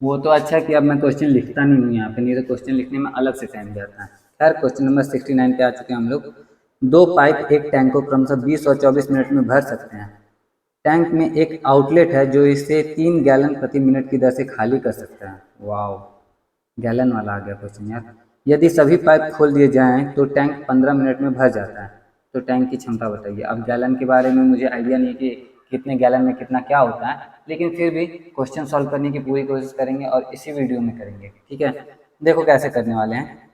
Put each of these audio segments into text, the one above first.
वो तो अच्छा कि अब मैं क्वेश्चन लिखता नहीं हूँ यहाँ पे, नहीं तो क्वेश्चन लिखने में अलग से टाइम जाता है। खैर क्वेश्चन नंबर 69 पे आ चुके हैं हम लोग। दो पाइप एक टैंक को क्रमशः 20 और 24 मिनट में भर सकते हैं। टैंक में एक आउटलेट है जो इसे 3 गैलन प्रति मिनट की दर से खाली कर सकता है। वाओ, गैलन वाला आ गया क्वेश्चन यार। यदि सभी पाइप खोल दिए जाएं तो टैंक 15 मिनट में भर जाता है। तो टैंक की क्षमता बताइए। अब गैलन के बारे में मुझे आइडिया नहीं कि कितने गैलन में कितना क्या होता है, लेकिन फिर भी क्वेश्चन सॉल्व करने की पूरी कोशिश करेंगे और इसी वीडियो में करेंगे, ठीक है। देखो कैसे करने वाले हैं।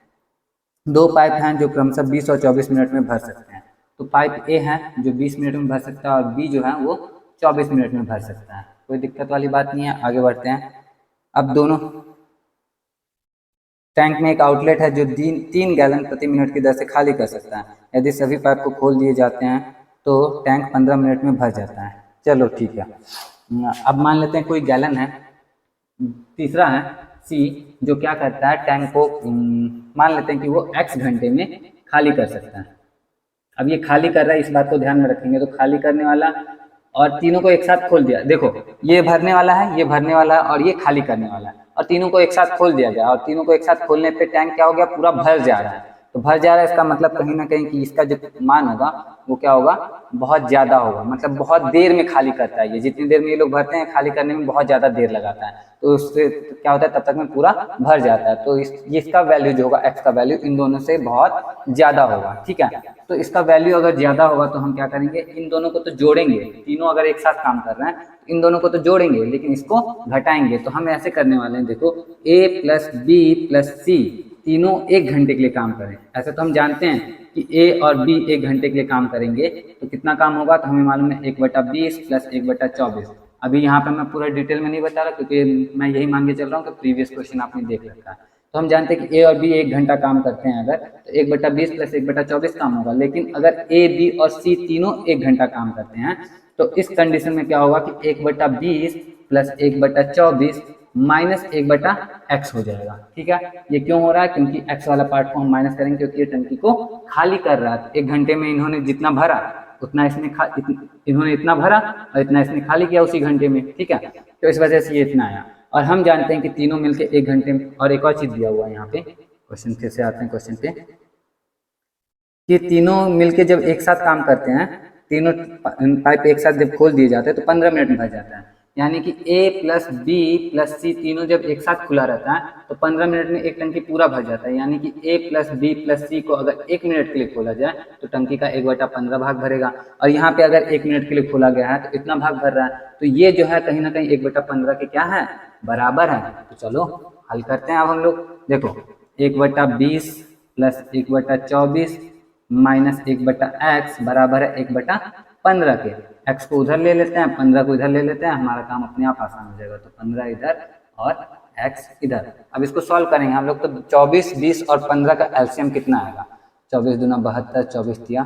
दो पाइप हैं जो क्रमशः 20 और 24 मिनट में भर सकते हैं। तो पाइप ए है जो 20 मिनट में भर सकता है और बी जो है वो 24 मिनट में भर सकता है। कोई दिक्कत वाली बात नहीं है, आगे बढ़ते हैं। अब दोनों टैंक में एक आउटलेट है जो 3 गैलन प्रति मिनट की दर से खाली कर सकता है। यदि सभी पाइप को खोल दिए जाते हैं तो टैंक 15 मिनट में भर जाता है। चलो ठीक है। अब मान लेते हैं कोई गैलन है। तीसरा है सी, जो क्या करता है, टैंक को मान लेते हैं कि वो x घंटे में खाली कर सकता है। अब ये खाली कर रहा है, इस बात को ध्यान में रखेंगे। तो खाली करने वाला और तीनों को एक साथ खोल दिया। देखो ये भरने वाला है, ये भरने वाला है और ये खाली करने वाला है, और तीनों को एक साथ खोल दिया गया। और तीनों को एक साथ खोलने पे टैंक क्या हो गया, पूरा भर जा रहा है। तो भर जा रहा है इसका मतलब कहीं ना कहीं कि इसका जो मान होगा वो क्या होगा, बहुत ज्यादा होगा। मतलब बहुत देर में खाली करता है ये, जितनी देर में ये लोग भरते हैं खाली करने में बहुत ज्यादा देर लगाता है। तो उससे क्या होता है, तब तक में पूरा भर जाता है। तो इसका वैल्यू जो होगा, एक्स का वैल्यू इन दोनों से बहुत ज्यादा होगा, ठीक है। तो इसका वैल्यू अगर ज्यादा होगा तो हम क्या करेंगे, इन दोनों को तो जोड़ेंगे। तीनों अगर एक साथ काम कर रहे हैं तो इन दोनों को तो जोड़ेंगे, लेकिन इसको घटाएंगे। तो हम ऐसे करने वाले हैं, देखो ए प्लस बी प्लस सी तीनों 1 घंटे के लिए काम करें। ऐसे तो हम जानते हैं कि ए और बी 1 घंटे के लिए काम करेंगे। तो कितना काम होगा, तो हमें मालूम है 1/20 प्लस 1/24। अभी यहाँ पे मैं पूरा डिटेल में नहीं बता रहा, क्योंकि मैं यही मान के चल रहा हूँ कि प्रीवियस क्वेश्चन आपने देख रखा है। तो हम जानते हैं कि ए और बी 1 घंटा काम करते हैं अगर, तो 1/20 प्लस 1/24 काम होगा। लेकिन अगर ए बी और सी तीनों 1 घंटा काम करते हैं तो इस कंडीशन में क्या होगा कि 1/20 प्लस 1/24 माइनस 1/x हो जाएगा, ठीक है। ये क्यों हो रहा है, क्योंकि x वाला पार्ट को हम माइनस करेंगे, क्योंकि ये टंकी को खाली कर रहा है। 1 घंटे में इन्होंने जितना भरा उतना इसने इन्होंने इतना भरा और इतना इसने खाली किया उसी घंटे में, ठीक है। तो इस वजह से ये इतना आया। और हम जानते हैं कि तीनों मिलके 1 घंटे में, और एक और चीज दिया हुआ है यहाँ पे क्वेश्चन, फिर से आते हैं क्वेश्चन पे, कि तीनों मिलके जब एक साथ काम करते हैं, तीनों पाइप एक साथ जब खोल दिए जाते हैं तो 15 मिनट में भर जाता है। यानी कि ए प्लस बी प्लस सी तीनों जब एक साथ खुला रहता है तो 15 मिनट में एक टंकी पूरा भर जाता है। यानी कि ए प्लस बी प्लस सी को अगर 1 मिनट के लिए खोला जाए तो टंकी का 1/15 भाग भरेगा। और यहाँ पे अगर 1 मिनट के लिए खोला गया है तो इतना भाग भर रहा है। तो ये जो है कहीं ना कहीं 1/15 के क्या है, बराबर है। तो चलो हल करते हैं अब हम लोग। देखो 1/20 प्लस 1/24 माइनस 1/x बराबर है 1/15 के। x को उधर ले लेते हैं, 15 को इधर ले लेते हैं, हमारा काम अपने आप आसान हो जाएगा। तो 15 इधर और x इधर। अब इसको सॉल्व करेंगे हम लोग। तो 24, 20 और 15 का एलसीएम कितना आएगा, 24 दूना 72, 24 तिया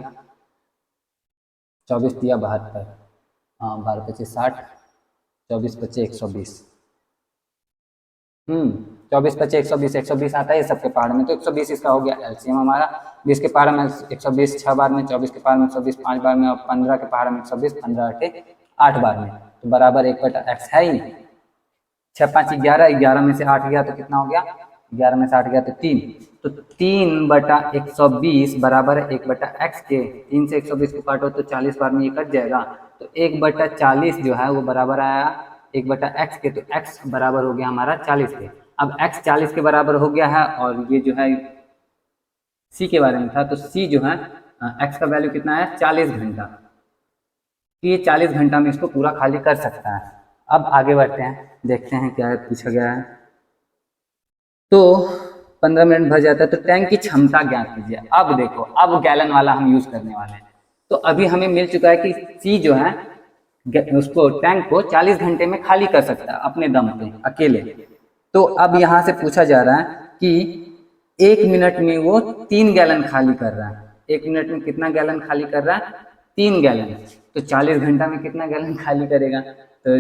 72, हाँ 12×25 60, 24×25 120। 24×25 120, 120 आता है सबके पार में, तो 120 इसका हो गया एलसीएम हमारा। 20 के पार में 120 6 बार में, 24 के पार में 120 5 बार में, और 15 के पार में 120 15 8 8 बार में। तो बराबर 1/x है ही। 6 5 11, 11 में से 8 गया तो कितना हो गया, 11 में से 8 गया तो 3। तो 3/120 बराबर है 1/x के। 3 से 120 को काटो तो 40 बार में ये कट जाएगा। तो 1/40 जो है वो बराबर आया 1/x के। तो x बराबर हो गया हमारा 40 के। अब x 40 के बराबर हो गया है, और ये जो है c के बारे में था, तो c जो है x का वैल्यू कितना है 40 घंटा। तो ये 40 घंटा में इसको पूरा खाली कर सकता है। अब आगे बढ़ते हैं, देखते हैं क्या पूछा गया है। तो 15 मिनट भर जाता है। तो टैंक की क्षमता ज्ञात कीजिए। अब देखो, अब गैलन वाला हम यूज करने वाले हैं। तो अभी हमें मिल चुका है कि सी जो है उसको टैंक को 40 घंटे में खाली कर सकता है अपने दम पे अकेले। तो अब यहाँ से पूछा जा रहा है कि 1 मिनट में वो 3 गैलन खाली कर रहा है। 1 मिनट में कितना गैलन खाली कर रहा है, 3 गैलन। तो 40 घंटा में कितना गैलन खाली करेगा, तो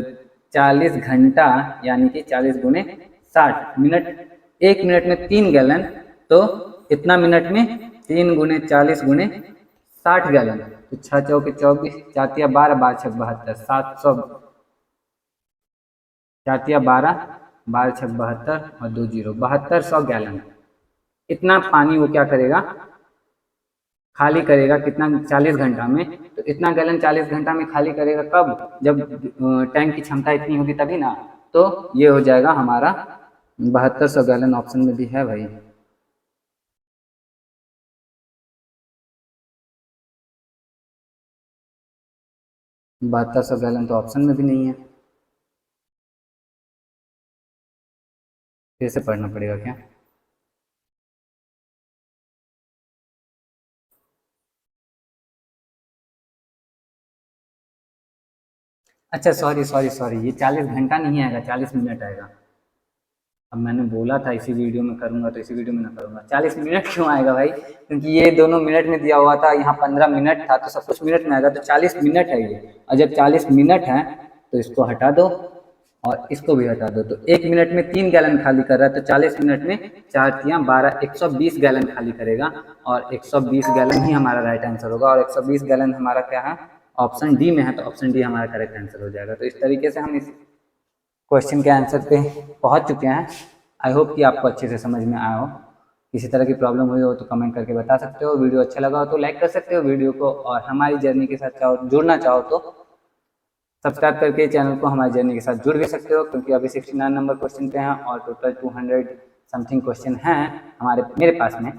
40 घंटा यानी कि 40 गुने 60 मिनट। 1 मिनट में 3 गैलन, तो इतना मिनट में 3 गुने 40 गुने 60 गैलन। तो 6 चौके 24, 4 12, 12 6 72, 700, 4 12, 12 छक 72 और 2 जीरो 7200 गैलन। इतना पानी वो क्या करेगा, खाली करेगा कितना, 40 घंटा में। तो इतना गैलन 40 घंटा में खाली करेगा कब, जब टैंक की क्षमता इतनी होगी तभी ना। तो ये हो जाएगा हमारा 7200 गैलन, ऑप्शन में भी है भाई। 7200 गैलन तो ऑप्शन में भी नहीं है, फिर से पढ़ना पड़ेगा क्या। अच्छा सॉरी सॉरी सॉरी, ये 40 घंटा नहीं आएगा, 40 मिनट आएगा। अब मैंने बोला था इसी वीडियो में करूँगा तो इसी वीडियो में ना करूँगा। 40 मिनट क्यों आएगा भाई, क्योंकि ये दोनों मिनट में दिया हुआ था, यहाँ 15 मिनट था तो सब कुछ मिनट में आएगा, तो 40 मिनट है ये। और जब 40 मिनट है तो इसको हटा दो और इसको भी हटा दो, तो 1 मिनट में 3 गैलन खाली कर रहा है, तो 40 मिनट में 4 तियाँ 12, 120 गैलन खाली करेगा। और 120 गैलन ही हमारा राइट आंसर होगा, और 120 गैलन हमारा क्या है, ऑप्शन डी में है, तो ऑप्शन डी हमारा करेक्ट आंसर हो जाएगा। तो इस तरीके से हम इस क्वेश्चन के आंसर पे पहुंच चुके हैं। आई होप कि आपको अच्छे से समझ में आया हो। किसी तरह की प्रॉब्लम हुई हो तो कमेंट करके बता सकते हो। वीडियो अच्छा लगा हो तो लाइक कर सकते हो वीडियो को, और हमारी जर्नी के साथ चाहो जुड़ना चाहो तो सब्सक्राइब करके चैनल को हमारी जर्नी के साथ जुड़ भी सकते हो, क्योंकि अभी 69 नंबर क्वेश्चन पे हैं और टोटल 200 समथिंग क्वेश्चन हैं मेरे पास में।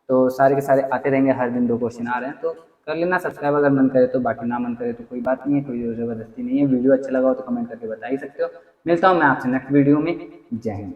तो सारे के सारे आते रहेंगे, हर दिन 2 क्वेश्चन आ रहे हैं, तो कर लेना सब्सक्राइब अगर मन करे तो, बाकी ना मन करे तो कोई बात नहीं है, कोई ज़बरदस्ती नहीं है। वीडियो अच्छा लगा हो तो कमेंट करके बता ही सकते हो। मिलता हूँ मैं आपसे नेक्स्ट वीडियो में। जय हिंद।